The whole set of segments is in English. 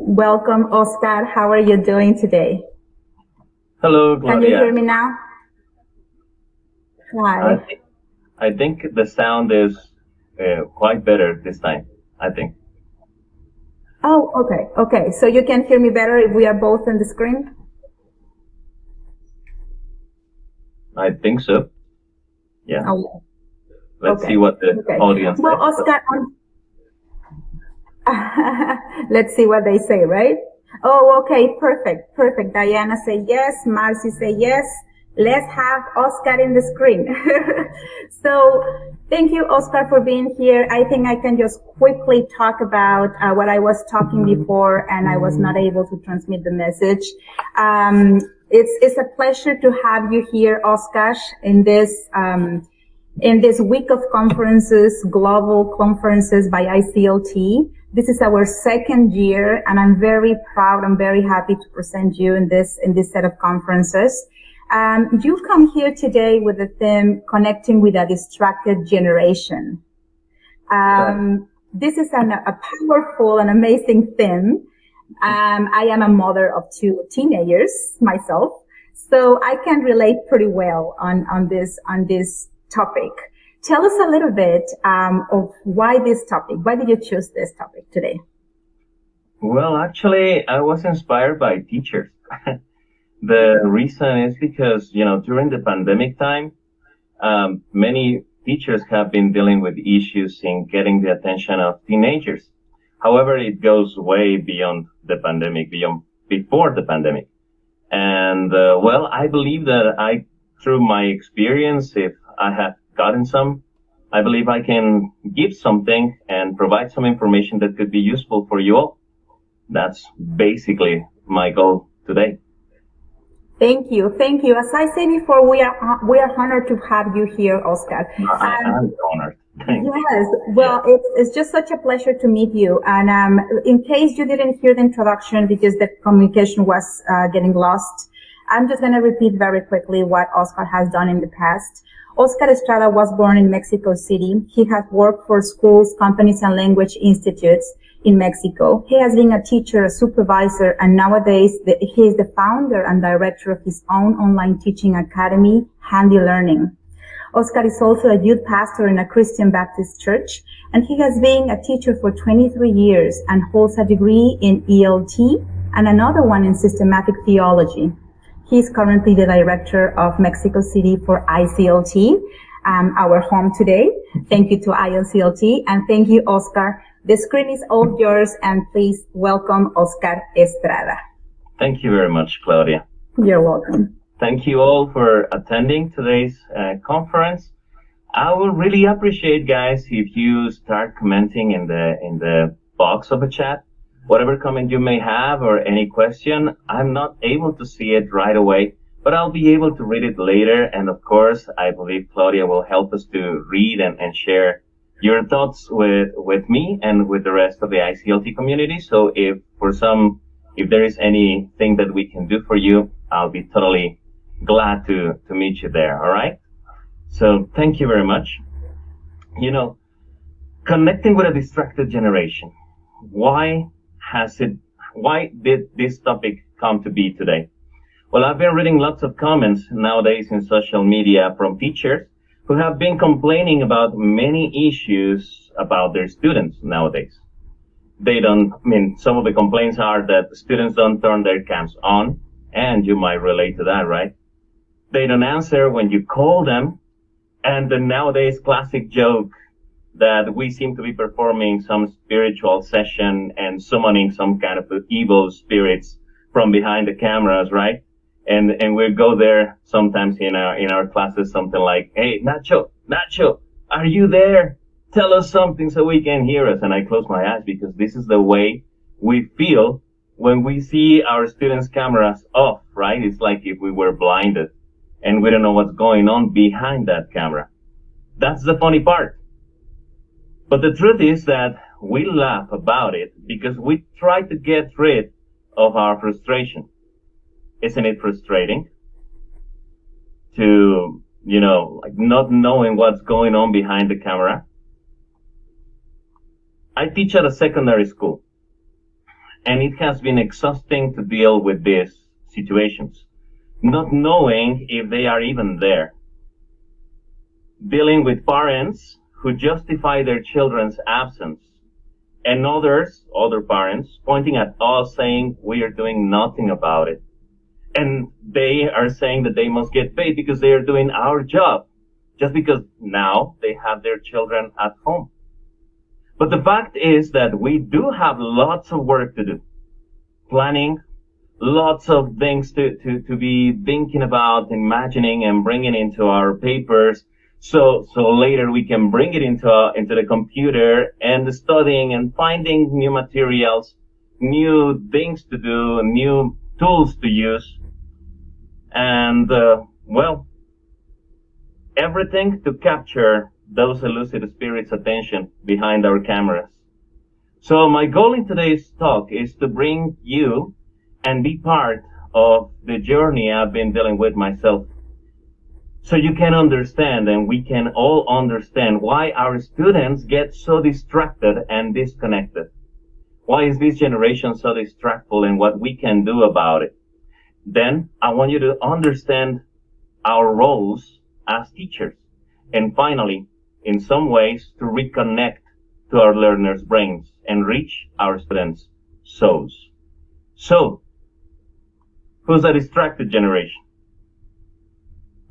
Welcome, Oscar. How are you doing today? Hello, Can you Claudia. hear me now? I Hi. think, I think the sound is quite better this time, I think. Oh, okay. Okay. So you can hear me better if we are both on the screen? I think so. Yeah. Oh, Let's see okay. what the Okay. audience Well, says. Oscar, let's see what they say, right? Oh, okay. Perfect. Perfect. Diana say yes. Marcy say yes. Let's have Oscar in the screen. So thank you, Oscar, for being here. I think I can just quickly talk about what I was talking before and I was not able to transmit the message. It's a pleasure to have you here, Oscar, in this week of conferences, global conferences by ICLT. This is our second year, and I'm very proud. I'm very happy to present you in this set of conferences. You come here today with the theme "Connecting with a Distracted Generation." This is a powerful and amazing theme. I am a mother of two teenagers myself, so I can relate pretty well on this topic. Tell us a little bit of why this topic. Why did you choose this topic today? Well, actually, I was inspired by teachers. The reason is because, during the pandemic time, many teachers have been dealing with issues in getting the attention of teenagers. However, it goes way beyond the pandemic, beyond before the pandemic. And, well, I believe that through my experience, if I have gotten some, I believe I can give something and provide some information that could be useful for you all. That's basically my goal today. Thank you. Thank you. As I said before, we are honored to have you here, Oscar. I'm honored. Thank you. Yes. Well, it's just such a pleasure to meet you. And in case you didn't hear the introduction because the communication was getting lost, I'm just going to repeat very quickly what Oscar has done in the past. Oscar Estrada was born in Mexico City. He has worked for schools, companies, and language institutes in Mexico. He has been a teacher, a supervisor, and nowadays he is the founder and director of his own online teaching academy, Handy Learning. Oscar is also a youth pastor in a Christian Baptist church, and he has been a teacher for 23 years and holds a degree in ELT and another one in systematic theology. He is currently the director of Mexico City for ICLT, our home today. Thank you to ICLT, and thank you, Oscar. The screen is all yours, and please welcome Oscar Estrada. Thank you very much, Claudia. You're welcome. Thank you all for attending today's conference. I would really appreciate, guys, if you start commenting in the box of a chat. Whatever comment you may have or any question, I'm not able to see it right away, but I'll be able to read it later. And of course, I believe Claudia will help us to read and share your thoughts with me and with the rest of the ICLT community. So if there is anything that we can do for you, I'll be totally glad to meet you there. All right. So thank you very much. Connecting with a distracted generation. Why did this topic come to be today? Well, I've been reading lots of comments nowadays in social media from teachers who have been complaining about many issues about their students nowadays. Some of the complaints are that students don't turn their cams on, and you might relate to that, right? They don't answer when you call them, and the nowadays classic joke that we seem to be performing some spiritual session and summoning some kind of evil spirits from behind the cameras, right? And we go there sometimes in our classes, something like, "Hey, Nacho, are you there? Tell us something so we can hear us." And I close my eyes because this is the way we feel when we see our students' cameras off, right? It's like if we were blinded and we don't know what's going on behind that camera. That's the funny part. But the truth is that we laugh about it because we try to get rid of our frustration. Isn't it frustrating to, not knowing what's going on behind the camera? I teach at a secondary school, And it has been exhausting to deal with these situations, not knowing if they are even there. Dealing with parents who justify their children's absence, and other parents, pointing at us saying we are doing nothing about it. And they are saying that they must get paid because they are doing our job, just because now they have their children at home. But the fact is that we do have lots of work to do. Planning, lots of things to be thinking about, imagining, and bringing into our papers. So later we can bring it into the computer and studying and finding new materials, new things to do, new tools to use. And, everything to capture those elusive spirits' attention behind our cameras. So my goal in today's talk is to bring you and be part of the journey I've been dealing with myself. So you can understand, and we can all understand, why our students get so distracted and disconnected. Why is this generation so distractful, and what we can do about it? Then I want you to understand our roles as teachers. And finally, in some ways, to reconnect to our learners' brains and reach our students' souls. So, who's the distracted generation?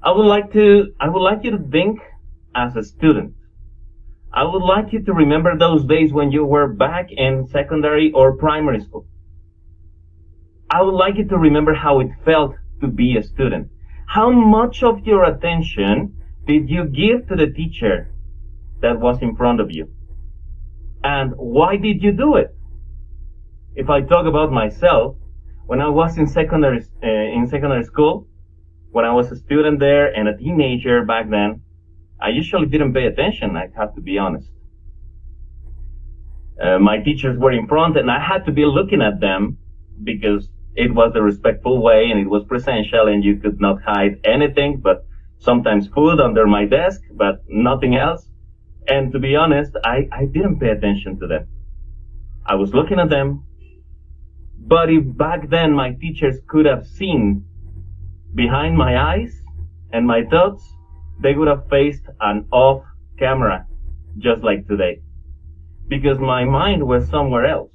I would like you to think as a student. I would like you to remember those days when you were back in secondary or primary school. I would like you to remember how it felt to be a student. How much of your attention did you give to the teacher that was in front of you? And why did you do it? If I talk about myself, when I was in secondary school, when I was a student there and a teenager back then, I usually didn't pay attention, I have to be honest. My teachers were in front and I had to be looking at them because it was the respectful way and it was presential and you could not hide anything but sometimes food under my desk, but nothing else. And to be honest, I didn't pay attention to them. I was looking at them. But if back then my teachers could have seen behind my eyes and my thoughts, they would have faced an off camera, just like today. Because my mind was somewhere else.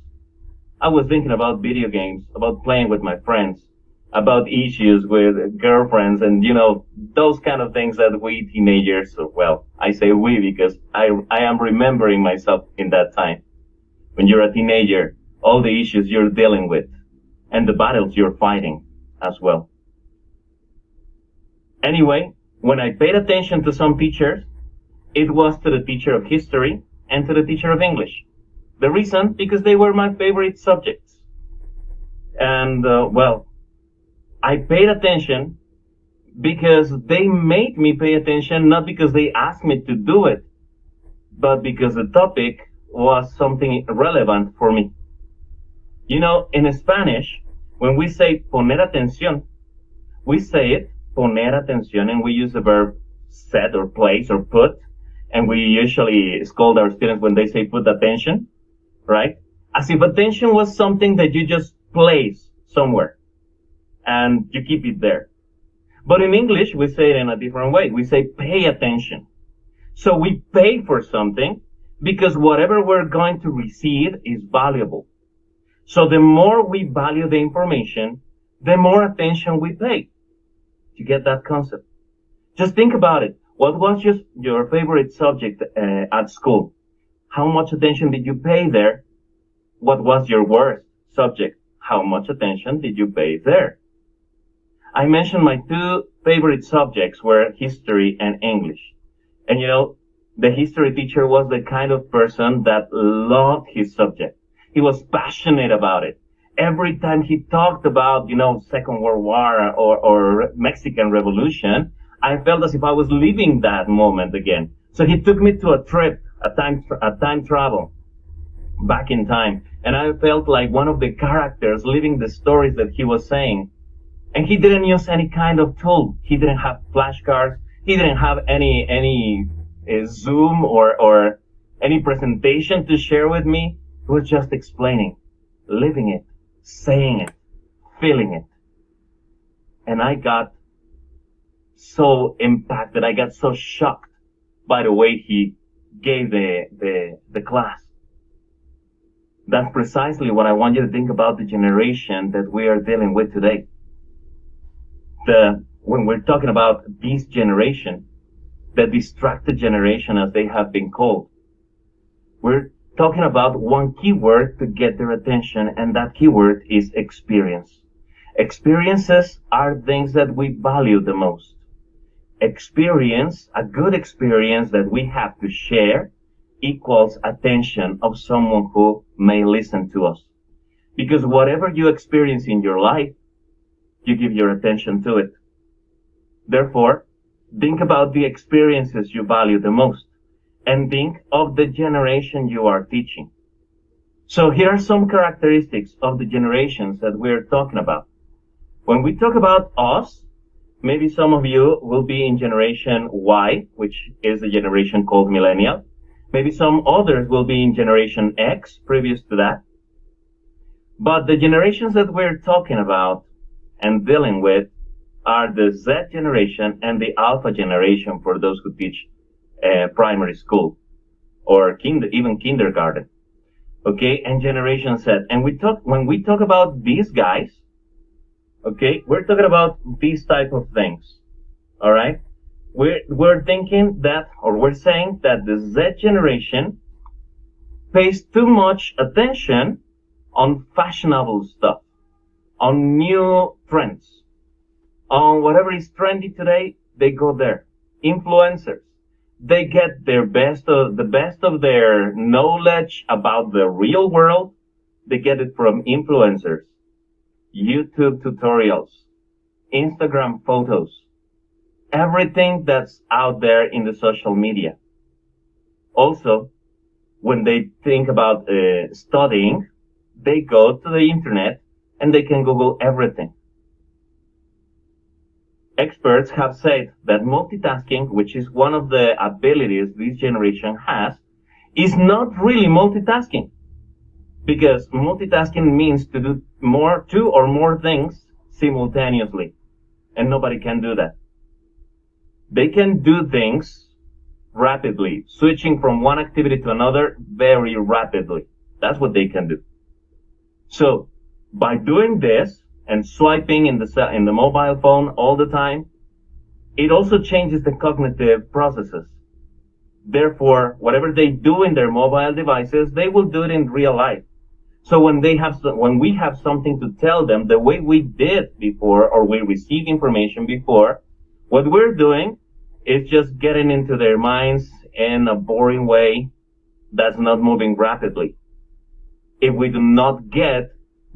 I was thinking about video games, about playing with my friends, about issues with girlfriends and, those kind of things that we teenagers, I say we because I am remembering myself in that time. When you're a teenager, all the issues you're dealing with and the battles you're fighting as well. Anyway, when I paid attention to some teachers, it was to the teacher of history and to the teacher of English. The reason? Because they were my favorite subjects. And, I paid attention because they made me pay attention, not because they asked me to do it, but because the topic was something relevant for me. In Spanish, when we say poner atención, we say it, poner atención, and we use the verb set or place or put, and we usually scold our students when they say put attention, right? As if attention was something that you just place somewhere and you keep it there. But in English, we say it in a different way. We say pay attention. So we pay for something because whatever we're going to receive is valuable. So the more we value the information, the more attention we pay. You get that concept? Just think about it. What was your favorite subject at school? How much attention did you pay there? What was your worst subject? How much attention did you pay there? I mentioned my two favorite subjects were history and English. And the history teacher was the kind of person that loved his subject. He was passionate about it. Every time he talked about, Second World War or Mexican Revolution, I felt as if I was living that moment again. So he took me to a trip, a time travel back in time. And I felt like one of the characters living the stories that he was saying. And he didn't use any kind of tool. He didn't have flashcards. He didn't have any Zoom or any presentation to share with me. He was just explaining, living it. saying it, feeling it. And I got so impacted. I got so shocked by the way he gave the class. That's precisely what I want you to think about the generation that we are dealing with today. When we're talking about this generation, the distracted generation as they have been called, we're talking about one keyword to get their attention, and that keyword is experience. Experiences are things that we value the most. Experience, a good experience that we have to share, equals attention of someone who may listen to us. Because whatever you experience in your life, you give your attention to it. Therefore, think about the experiences you value the most, and think of the generation you are teaching. So here are some characteristics of the generations that we're talking about. When we talk about us, maybe some of you will be in generation Y, which is the generation called millennial. Maybe some others will be in generation X, previous to that. But the generations that we're talking about and dealing with are the Z generation and the Alpha generation for those who teach primary school or even kindergarten. Okay, and generation Z. And when we talk about these guys, okay, we're talking about these type of things. All right? We're thinking that, or we're saying that the Z generation pays too much attention on fashionable stuff, on new trends, on whatever is trendy today, they go there. Influencers, they get the best of their knowledge about the real world. They get it from influencers, YouTube tutorials, Instagram photos, everything that's out there in the social media. Also, when they think about studying, they go to the internet and they can Google everything. Experts have said that multitasking, which is one of the abilities this generation has, is not really multitasking. Because multitasking means to do two or more things simultaneously. And nobody can do that. They can do things rapidly, switching from one activity to another very rapidly. That's what they can do. So, by doing this and swiping in the mobile phone all the time, it also changes the cognitive processes. Therefore, whatever they do in their mobile devices, they will do it in real life. So when we have something to tell them the way we did before, or we received information before, what we're doing is just getting into their minds in a boring way that's not moving rapidly. If we do not get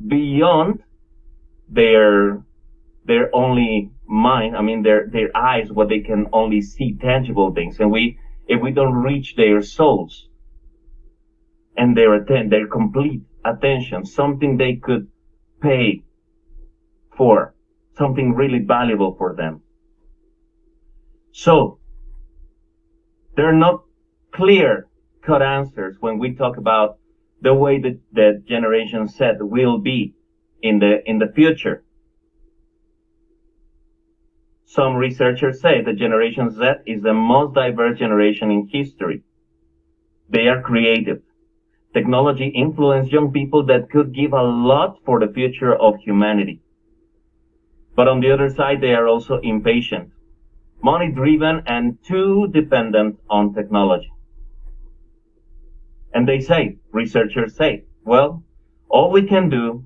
beyond their only mind, their eyes, what they can only see tangible things, and if we don't reach their souls and their complete attention, something they could pay for, something really valuable for them. So, there are not clear-cut answers when we talk about the way that the Generation Z will be in the future. Some researchers say that Generation Z is the most diverse generation in history. They are creative. Technology influenced young people that could give a lot for the future of humanity. But on the other side, they are also impatient, money-driven, and too dependent on technology. And researchers say, well, all we can do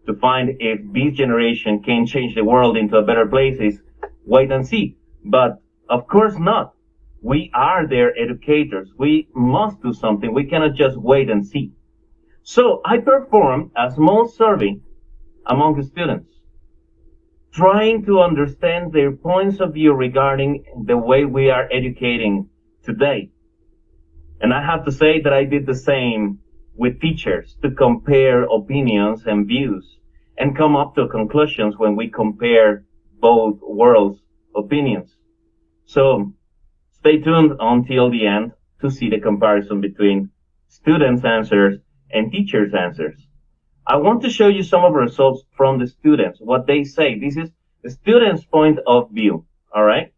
to find if this generation can change the world into a better place is wait and see. But of course not. We are their educators. We must do something. We cannot just wait and see. So I performed a small survey among the students, trying to understand their points of view regarding the way we are educating today. And I have to say that I did the same with teachers to compare opinions and views and come up to conclusions when we compare both worlds' opinions. So stay tuned until the end to see the comparison between students' answers and teachers' answers. I want to show you some of the results from the students, what they say. This is the students' point of view, all right?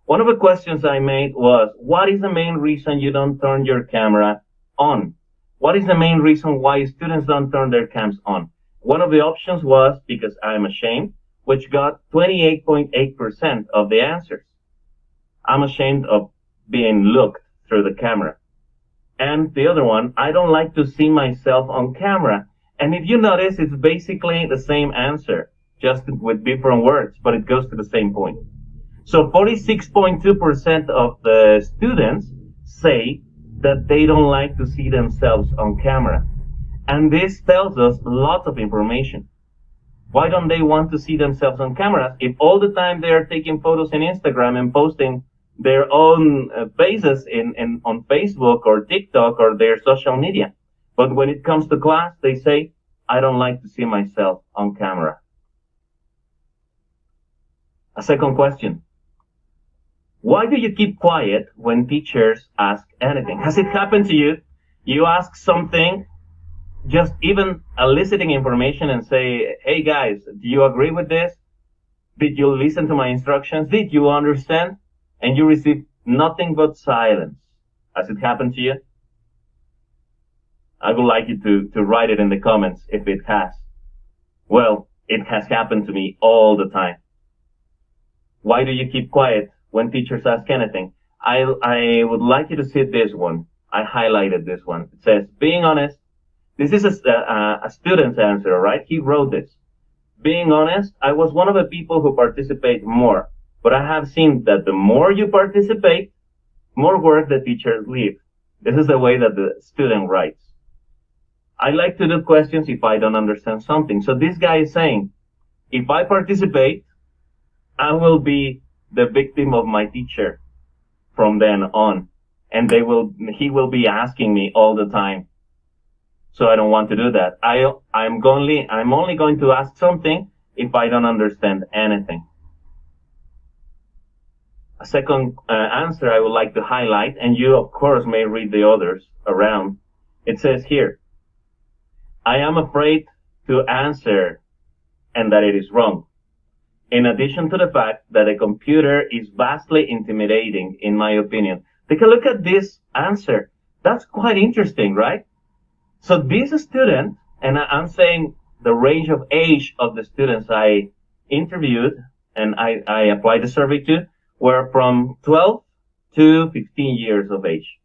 One of the questions I made was, what is the main reason you don't turn your camera on? What is the main reason why students don't turn their cams on? One of the options was because I'm ashamed, which got 28.8% of the answers. I'm ashamed of being looked through the camera. And the other one, I don't like to see myself on camera. And if you notice, it's basically the same answer, just with different words, but it goes to the same point. So 46.2% of the students say that they don't like to see themselves on camera. And this tells us lots of information. Why don't they want to see themselves on camera if all the time they are taking photos in Instagram and posting their own faces on Facebook or TikTok or their social media? But when it comes to class, they say, I don't like to see myself on camera. A second question. Why do you keep quiet when teachers ask anything? Has it happened to you? You ask something, just even eliciting information and say, hey guys, do you agree with this? Did you listen to my instructions? Did you understand? And you receive nothing but silence. Has it happened to you? I would like you to write it in the comments if it has. Well, it has happened to me all the time. Why do you keep quiet when teachers ask anything? I would like you to see this one. I highlighted this one. It says, being honest. This is a student's answer, right? He wrote this. Being honest, I was one of the people who participate more. But I have seen that the more you participate, more work the teachers leave. This is the way that the student writes. I like to do questions if I don't understand something. So this guy is saying, if I participate, I will be the victim of my teacher from then on. And he will be asking me all the time. So I don't want to do that. I'm only going to ask something if I don't understand anything. A second answer I would like to highlight, and you of course may read the others around. It says here, I am afraid to answer and that it is wrong. In addition to the fact that a computer is vastly intimidating, in my opinion. Take a look at this answer. That's quite interesting, right? So this student, and I'm saying the range of age of the students I interviewed and I applied the survey to, were from 12 to 15 years of age.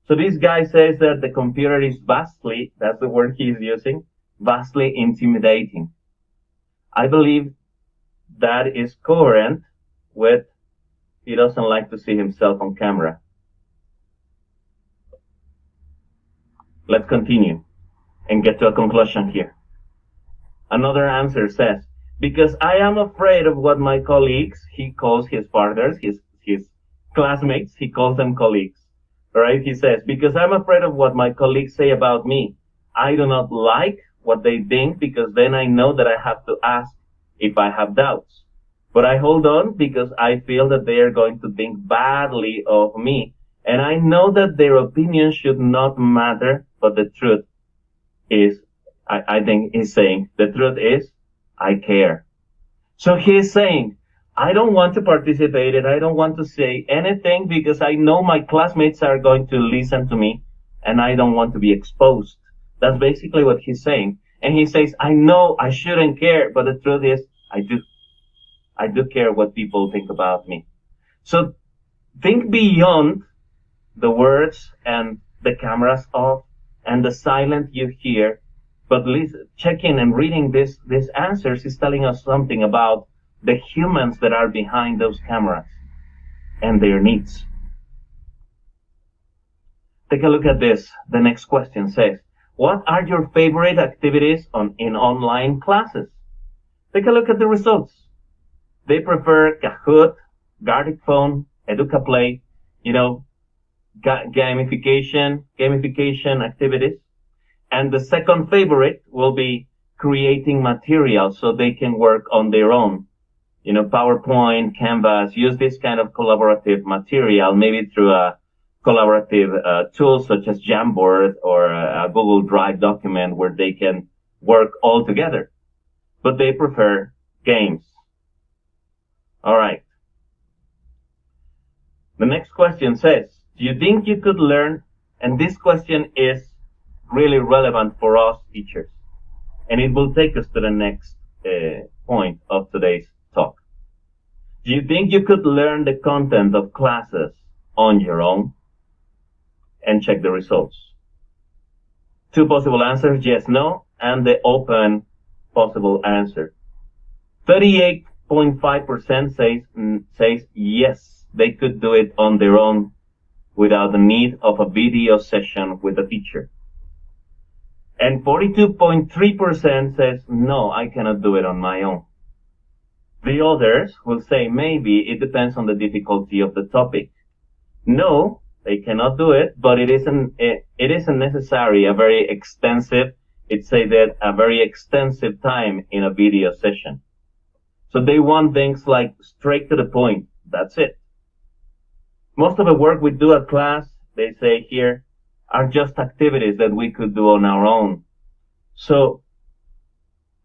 So this guy says that the computer is vastly, that's the word he's using, vastly intimidating. I believe that is coherent with he doesn't like to see himself on camera. Let's continue and get to a conclusion here. Another answer says, because I am afraid of what my colleagues, he calls his partners, his classmates, he calls them colleagues, right? He says, because I'm afraid of what my colleagues say about me. I do not like what they think because then I know that I have to ask if I have doubts. But I hold on because I feel that they are going to think badly of me. And I know that their opinion should not matter, but the truth is, I think he's saying, the truth is, I care. So he's saying, I don't want to participate and I don't want to say anything because I know my classmates are going to listen to me and I don't want to be exposed. That's basically what he's saying. And he says, I know I shouldn't care, but the truth is, I do. I do care what people think about me. So think beyond the words and the cameras off and the silence you hear. But checking and reading these answers is telling us something about the humans that are behind those cameras and their needs. Take a look at this. The next question says, what are your favorite activities in online classes? Take a look at the results. They prefer Kahoot, Gartic Phone, EducaPlay, gamification activities. And the second favorite will be creating materials so they can work on their own. PowerPoint, Canvas, use this kind of collaborative material, maybe through a collaborative tool such as Jamboard or a Google Drive document where they can work all together, but they prefer games. All right. The next question says, do you think you could learn, and this question is really relevant for us teachers, and it will take us to the next point of today's talk. Do you think you could learn the content of classes on your own? And check the results. Two possible answers, yes, no, and the open possible answer. 38.5% says yes, they could do it on their own without the need of a video session with a teacher. And 42.3% says no, I cannot do it on my own. The others will say maybe it depends on the difficulty of the topic. No, they cannot do it, but it isn't necessary a very extensive time in a video session. So they want things like straight to the point. That's it. Most of the work we do at class, they say here, are just activities that we could do on our own. So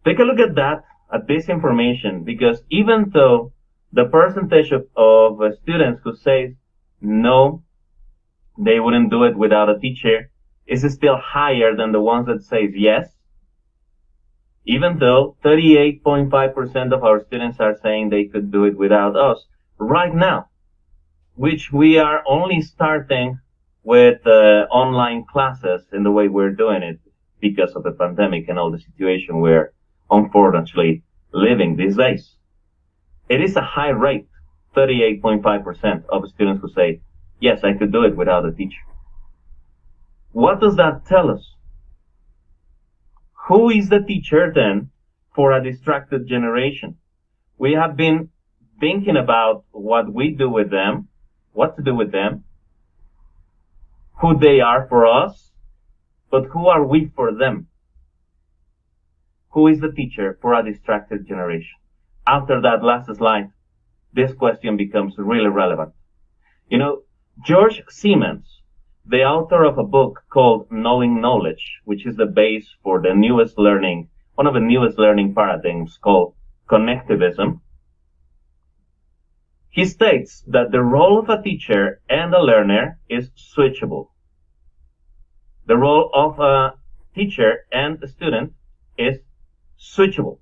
take a look at that, at this information, because even though the percentage of students who say no, they wouldn't do it without a teacher, is still higher than the ones that say yes. Even though 38.5% of our students are saying they could do it without us right now, which we are only starting with online classes in the way we're doing it because of the pandemic and all the situation we're unfortunately living these days. It is a high rate, 38.5% of students who say, yes, I could do it without a teacher. What does that tell us? Who is the teacher then for a distracted generation? We have been thinking about what we do with them, what to do with them, who they are for us, but who are we for them? Who is the teacher for a distracted generation? After that last slide, this question becomes really relevant. You know, George Siemens, the author of a book called Knowing Knowledge, which is the base for the newest learning, one of the newest learning paradigms called connectivism, he states that the role of a teacher and a learner is switchable. The role of a teacher and a student is switchable,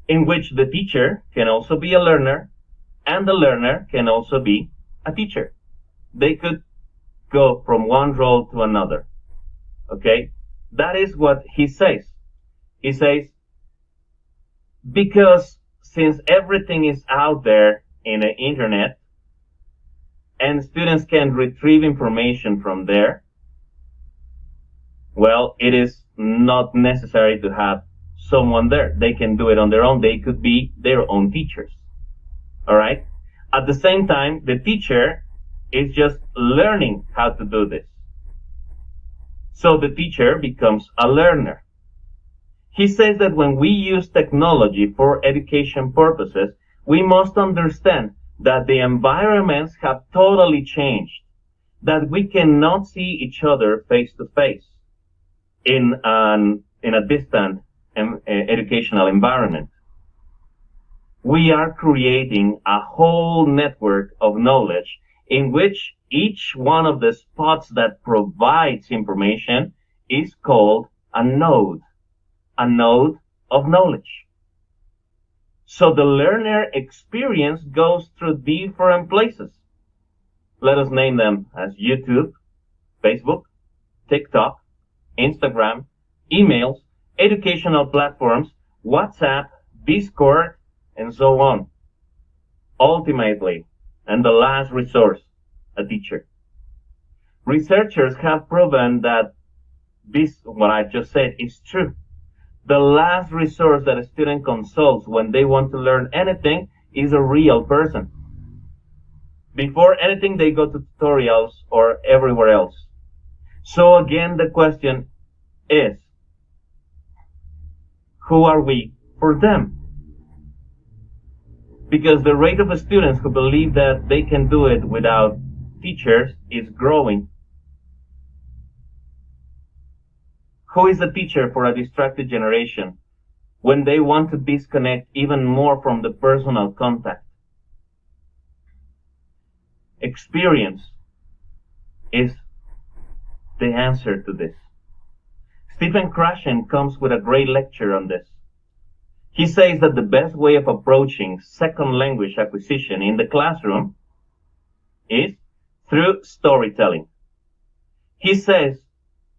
in which the teacher can also be a learner and the learner can also be a teacher. They could go from one role to another. Okay? That is what he says. He says, because since everything is out there in the internet and students can retrieve information from there, well, it is not necessary to have someone there. They can do it on their own. They could be their own teachers. All right? At the same time, the teacher is just learning how to do this. So the teacher becomes a learner. He says that when we use technology for education purposes, we must understand that the environments have totally changed, that we cannot see each other face to face in a distant educational environment. We are creating a whole network of knowledge in which each one of the spots that provides information is called a node of knowledge. So the learner experience goes through different places. Let us name them as YouTube, Facebook, TikTok, Instagram, emails, educational platforms, WhatsApp, Discord, and so on. Ultimately, and the last resource, a teacher. Researchers have proven that this, what I just said, is true. The last resource that a student consults when they want to learn anything is a real person. Before anything, they go to tutorials or everywhere else. So again, the question is, who are we for them? Because the rate of students who believe that they can do it without teachers is growing. Who is the teacher for a distracted generation when they want to disconnect even more from the personal contact? Experience is the answer to this. Stephen Krashen comes with a great lecture on this. He says that the best way of approaching second language acquisition in the classroom is through storytelling. He says,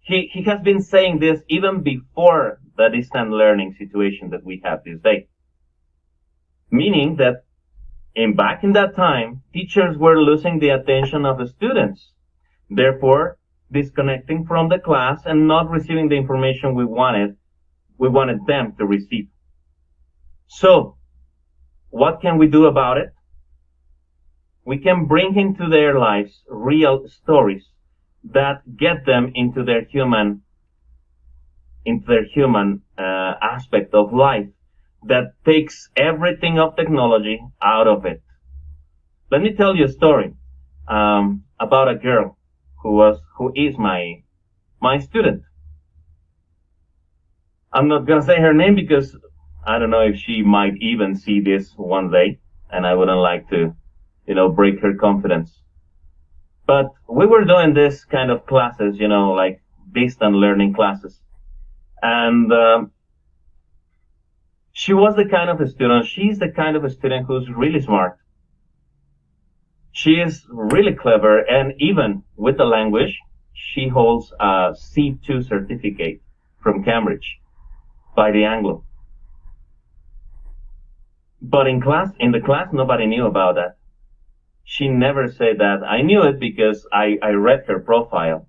he has been saying this even before the distant learning situation that we have these days. Meaning that back in that time, teachers were losing the attention of the students, therefore disconnecting from the class and not receiving the information we wanted them to receive. So, what can we do about it? We can bring into their lives real stories that get them into their human aspect of life, that takes everything of technology out of it. Let me tell you a story about a girl who is my student. I'm not gonna say her name because I don't know if she might even see this one day, and I wouldn't like to, break her confidence. But we were doing this kind of classes, like distant learning classes. And she's the kind of a student who's really smart. She is really clever, and even with the language, she holds a C2 certificate from Cambridge by the Anglo. But in the class, nobody knew about that. She never said that. I knew it because I read her profile.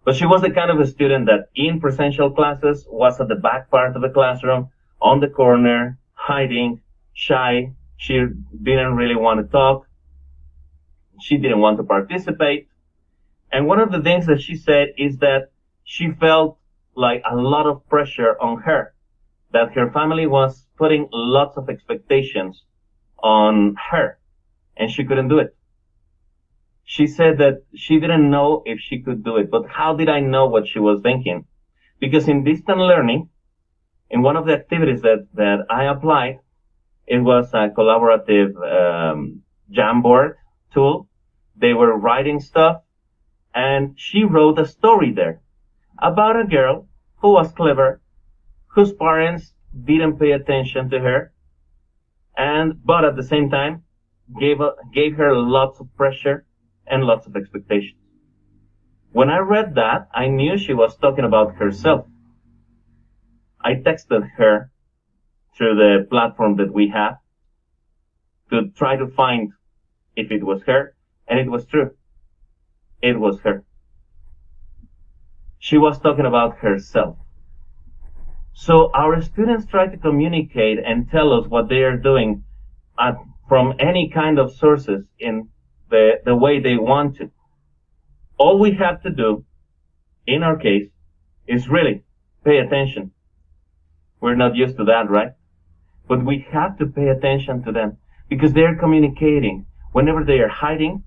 But she was the kind of a student that in presential classes was at the back part of the classroom, on the corner, hiding, shy. She didn't really want to talk. She didn't want to participate. And one of the things that she said is that she felt like a lot of pressure on her, that her family was putting lots of expectations on her, and she couldn't do it. She said that she didn't know if she could do it, but how did I know what she was thinking? Because in distant learning, in one of the activities that I applied, it was a collaborative Jamboard tool. They were writing stuff, and she wrote a story there about a girl who was clever, whose parents didn't pay attention to her, but at the same time gave her lots of pressure and lots of expectations. When I read that, I knew she was talking about herself. I texted her through the platform that we have to try to find if it was her, and it was true. It was her. She was talking about herself. So our students try to communicate and tell us what they are doing from any kind of sources in the way they want to. All we have to do, in our case, is really pay attention. We're not used to that, right? But we have to pay attention to them because they're communicating. Whenever they are hiding,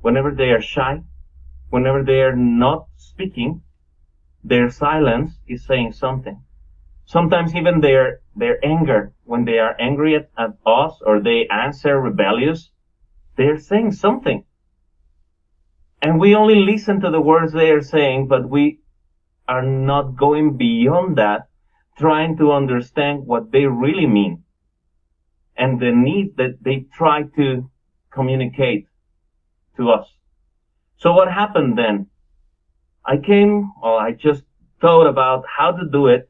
whenever they are shy, whenever they are not speaking, their silence is saying something. Sometimes even their anger, when they are angry at us or they answer rebellious, they're saying something. And we only listen to the words they are saying, but we are not going beyond that, trying to understand what they really mean and the need that they try to communicate to us. So what happened then? I just thought about how to do it.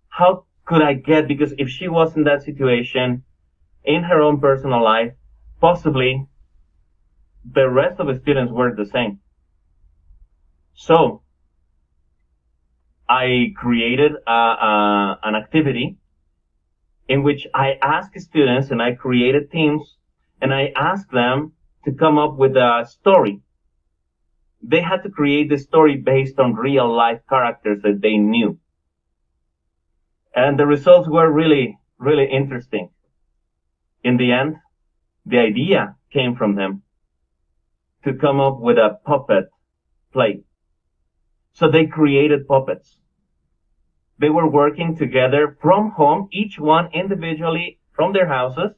How could I because if she was in that situation in her own personal life, possibly the rest of the students were the same. So I created an activity in which I asked students, and I created teams, and I asked them to come up with a story. They had to create the story based on real life characters that they knew. And the results were really, really interesting. In the end, the idea came from them to come up with a puppet play. So they created puppets. They were working together from home, each one individually from their houses,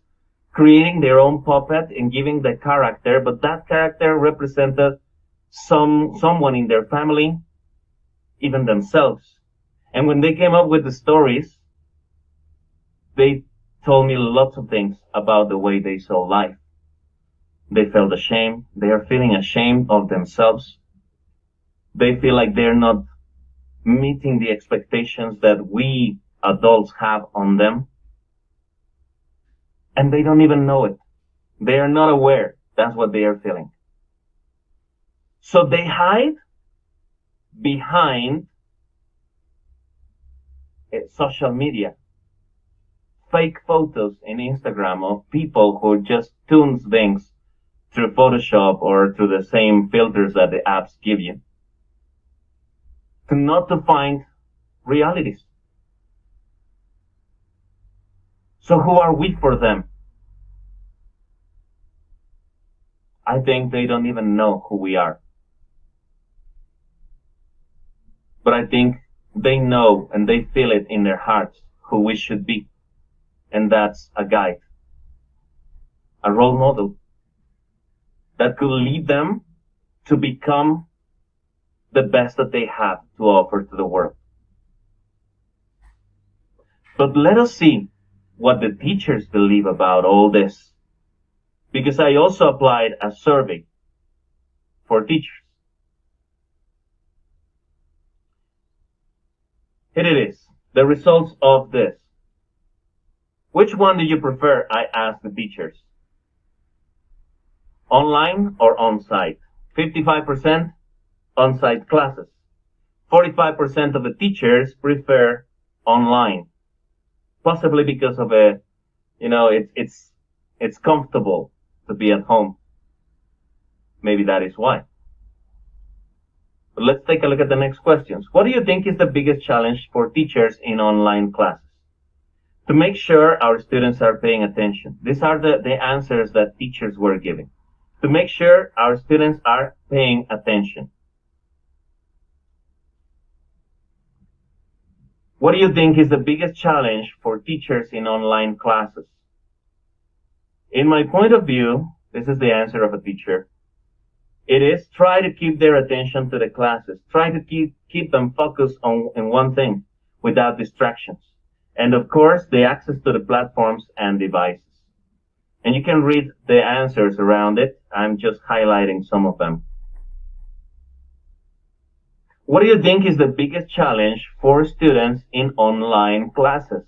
creating their own puppet and giving the character, but that character represented someone in their family, even themselves. And when they came up with the stories, they told me lots of things about the way they saw life. They felt ashamed. They are feeling ashamed of themselves. They feel like they're not meeting the expectations that we adults have on them. And they don't even know it. They are not aware that's what they are feeling. So they hide behind social media. Fake photos in Instagram of people who just tunes things through Photoshop or through the same filters that the apps give you. Not to find realities. So who are we for them? I think they don't even know who we are. But I think they know and they feel it in their hearts who we should be. And that's a guide, a role model that could lead them to become the best that they have to offer to the world. But let us see what the teachers believe about all this, because I also applied a survey for teachers. Here it is, the results of this. Which one do you prefer? I asked the teachers. Online or on-site? 55% on-site classes. 45% of the teachers prefer online. Possibly because of it's comfortable to be at home. Maybe that is why. But let's take a look at the next questions. What do you think is the biggest challenge for teachers in online classes? To make sure our students are paying attention. These are the answers that teachers were giving. To make sure our students are paying attention. What do you think is the biggest challenge for teachers in online classes? In my point of view, this is the answer of a teacher. It is try to keep their attention to the classes. Try to keep them focused on one thing without distractions. And of course, the access to the platforms and devices. And you can read the answers around it. I'm just highlighting some of them. What do you think is the biggest challenge for students in online classes?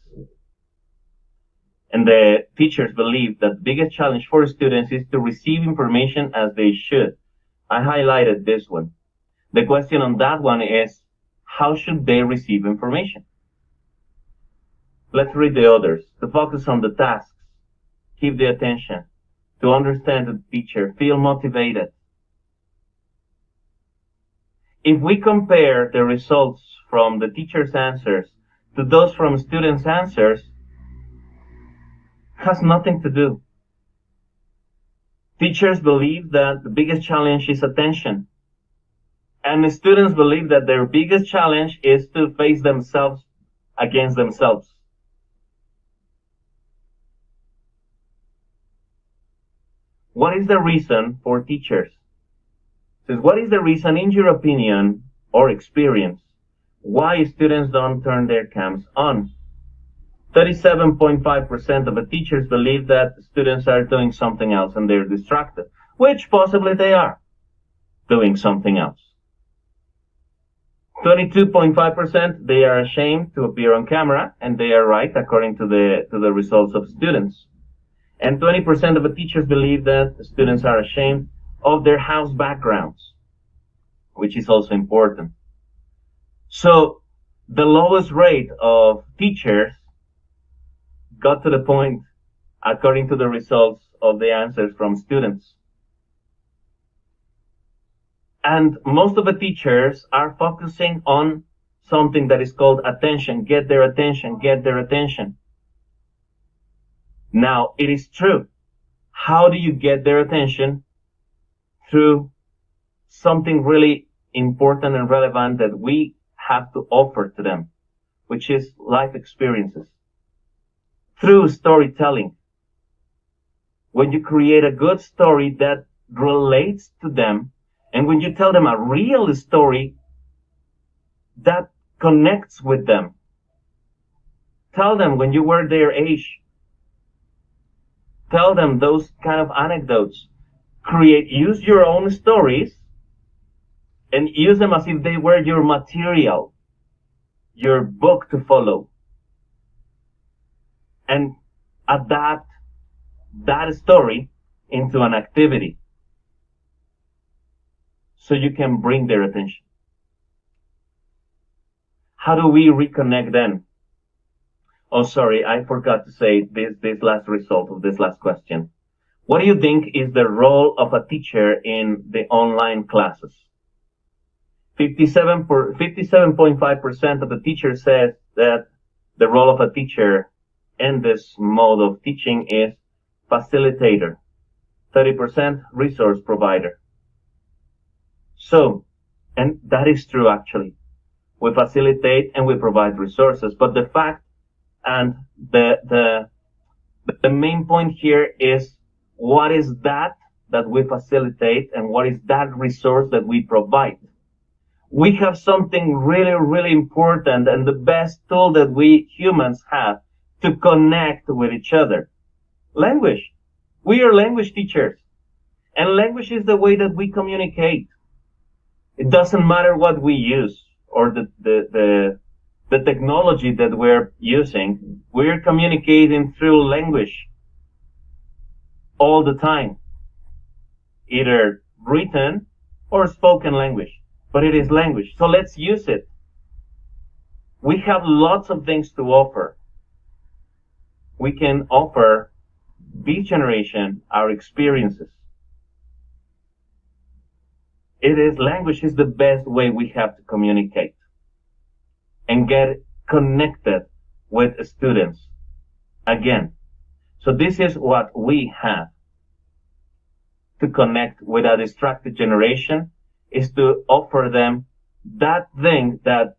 And the teachers believe that the biggest challenge for students is to receive information as they should. I highlighted this one. The question on that one is, how should they receive information? Let's read the others. To focus on the tasks, keep the attention, to understand the teacher, feel motivated. If we compare the results from the teacher's answers to those from students' answers, has nothing to do. Teachers believe that the biggest challenge is attention. And the students believe that their biggest challenge is to face themselves against themselves. What is the reason for teachers? Says, what is the reason, in your opinion or experience, why students don't turn their cams on? 37.5% of the teachers believe that students are doing something else and they're distracted, which possibly they are doing something else. 22.5% they are ashamed to appear on camera, and they are right according to the results of students. And 20% of the teachers believe that students are ashamed of their house backgrounds, which is also important. So the lowest rate of teachers got to the point according to the results of the answers from students. And most of the teachers are focusing on something that is called attention. Get their attention, get their attention. Now, it is true. How do you get their attention? Through something really important and relevant that we have to offer to them. which is life experiences, through storytelling. When you create a good story that relates to them, and when you tell them a real story that connects with them, tell them when you were their age, tell them those kind of anecdotes, use your own stories and use them as if they were your material, your book to follow, and adapt that story into an activity so you can bring their attention. How do we reconnect then? Oh, sorry, I forgot to say this last result of this last question. What do you think is the role of a teacher in the online classes? 57.5% of the teachers said that the role of a teacher in this mode of teaching is facilitator, 30% resource provider. So, and that is true actually. We facilitate and we provide resources, but the fact and the main point here is what is that we facilitate and what is that resource that we provide. We have something really, really important and the best tool that we humans have to connect with each other. Language. We are language teachers. And language is the way that we communicate. It doesn't matter what we use or the technology that we're using. We're communicating through language all the time. Either written or spoken language. But it is language. So let's use it. We have lots of things to offer. We can offer this generation our experiences. Language is the best way we have to communicate and get connected with students again. So this is what we have to connect with a distracted generation, is to offer them that thing that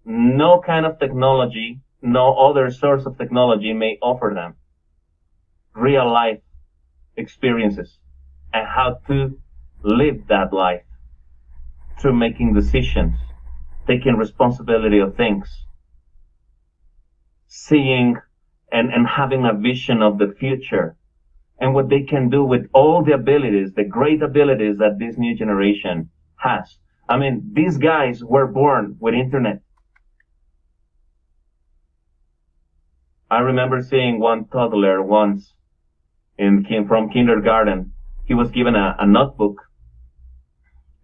no kind of technology, no other source of technology may offer them. Real life experiences and how to live that life through making decisions, taking responsibility of things, seeing and having a vision of the future and what they can do with all the abilities, the great abilities that this new generation has. I mean, these guys were born with internet. I remember seeing one toddler once from kindergarten. He was given a notebook,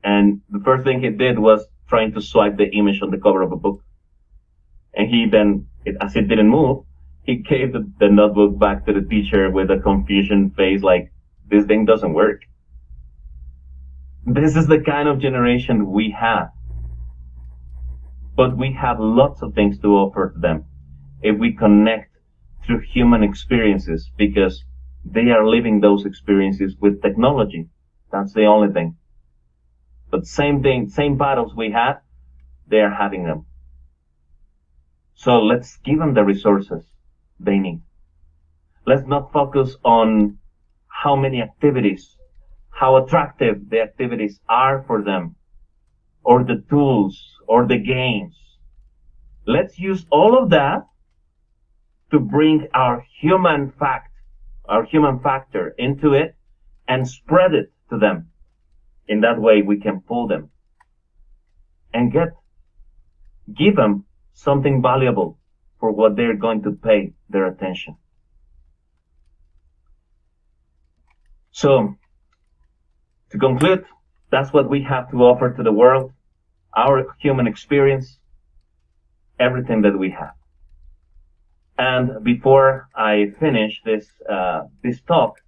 and the first thing he did was trying to swipe the image on the cover of a book. And he then, as it didn't move, he gave the notebook back to the teacher with a confusion face like, this thing doesn't work. This is the kind of generation we have. But we have lots of things to offer to them if we connect through human experiences, because they are living those experiences with technology. That's the only thing. But same thing, same battles we had, they are having them. So let's give them the resources they need. Let's not focus on how many activities, how attractive the activities are for them, or the tools, or the games. Let's use all of that to bring our human factor into it and spread it to them. In that way, we can pull them and give them something valuable for what they're going to pay their attention. So, to conclude, that's what we have to offer to the world, our human experience, everything that we have. And before I finish this talk,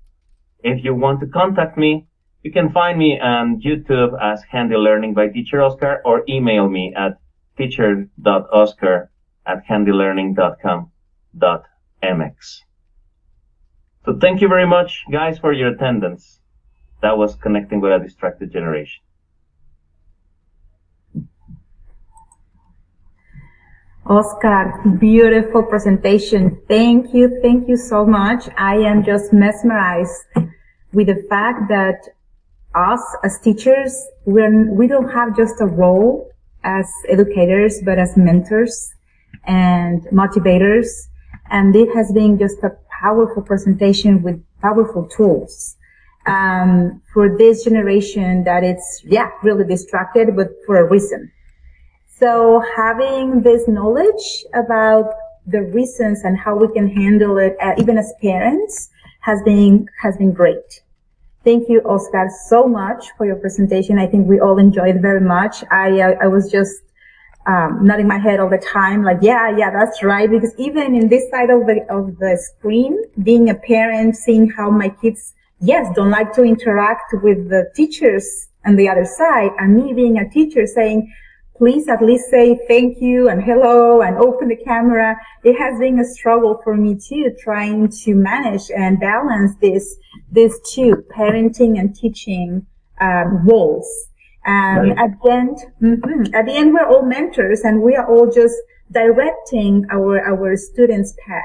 if you want to contact me, you can find me on YouTube as Handy Learning by Teacher Oscar, or email me at teacher.oscar@handylearning.com.mx. So thank you very much, guys, for your attendance. That was Connecting with a Distracted Generation. Oscar, beautiful presentation. Thank you so much. I am just mesmerized with the fact that us as teachers, we don't have just a role as educators, but as mentors and motivators. And it has been just a powerful presentation with powerful tools for this generation that it's, really distracted, but for a reason. So having this knowledge about the reasons and how we can handle it, even as parents, has been great. Thank you, Oscar, so much for your presentation. I think we all enjoyed it very much. I was just nodding my head all the time, like, yeah, that's right. Because even in this side of the screen, being a parent, seeing how my kids, don't like to interact with the teachers on the other side, and me being a teacher saying, please at least say thank you and hello and open the camera. It has been a struggle for me too, trying to manage and balance these two, parenting and teaching roles. Right. At the end, we're all mentors, and we are all just directing our students' path.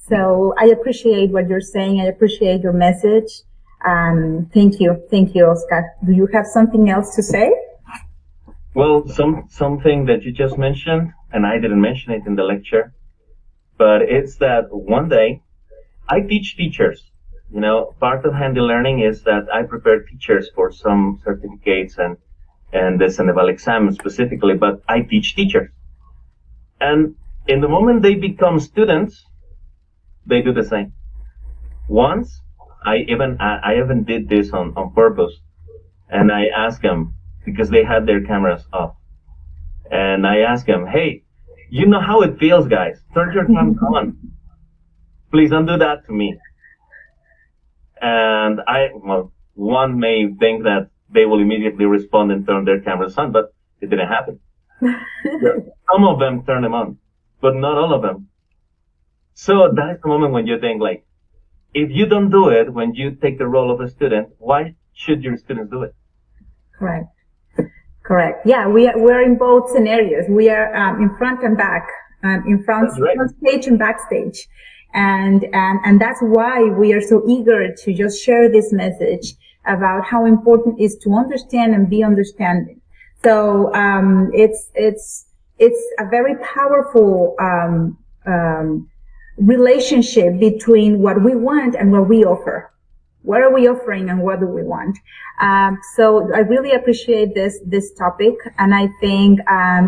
So I appreciate what you're saying. I appreciate your message. Thank you, Oscar. Do you have something else to say? Well, something that you just mentioned, and I didn't mention it in the lecture, but it's that one day I teach teachers. You know, part of handy learning is that I prepare teachers for some certificates and the Ceneval exam specifically, but I teach teachers. And in the moment they become students, they do the same. Once, I even did this on purpose, and I asked them, because they had their cameras off. And I asked them, hey, you know how it feels, guys. Turn your cameras on. Please don't do that to me. And one may think that they will immediately respond and turn their cameras on, but it didn't happen. Some of them turn them on, but not all of them. So that is the moment when you think, like, if you don't do it when you take the role of a student, why should your students do it? Correct. Yeah, we're in both scenarios. We are in front and back, in front stage and backstage, and that's why we are so eager to just share this message about how important it is to understand and be understanding. So it's a very powerful relationship between what we want and what we offer. What are we offering and what do we want? So I really appreciate this topic. And I think,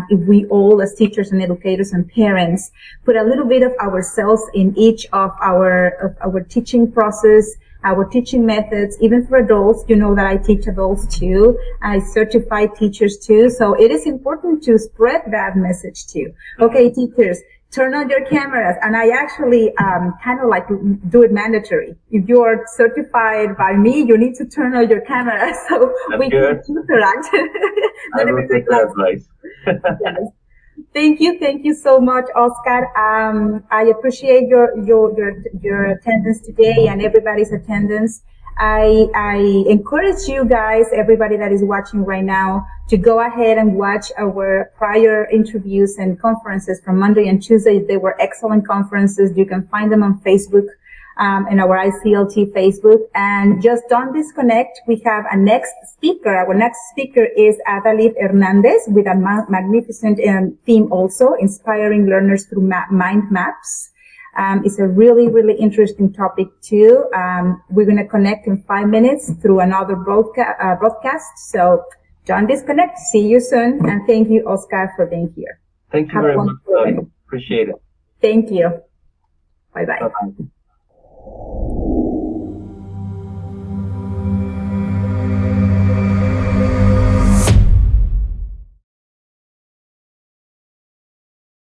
if we all as teachers and educators and parents put a little bit of ourselves in each of our teaching process, our teaching methods, even for adults, you know that I teach adults too. I certify teachers too. So it is important to spread that message too. Okay, teachers, turn on your cameras. And I actually kind of like do it mandatory. If you are certified by me, you need to turn on your camera so we can interact. I will take that advice. Yes. Thank you so much, Oscar. I appreciate your attendance today and everybody's attendance. I encourage you guys, everybody that is watching right now, to go ahead and watch our prior interviews and conferences from Monday and Tuesday. They were excellent conferences. You can find them on Facebook, and our ICLT Facebook. And just don't disconnect. We have a next speaker. Our next speaker is Adalid Hernandez with a magnificent theme also, inspiring learners through mind maps. It's a really, really interesting topic too. We're going to connect in 5 minutes through another broadcast. So don't disconnect. See you soon. And thank you, Oscar, for being here. Thank you very much. Appreciate it. Thank you. Bye-bye. Bye-bye.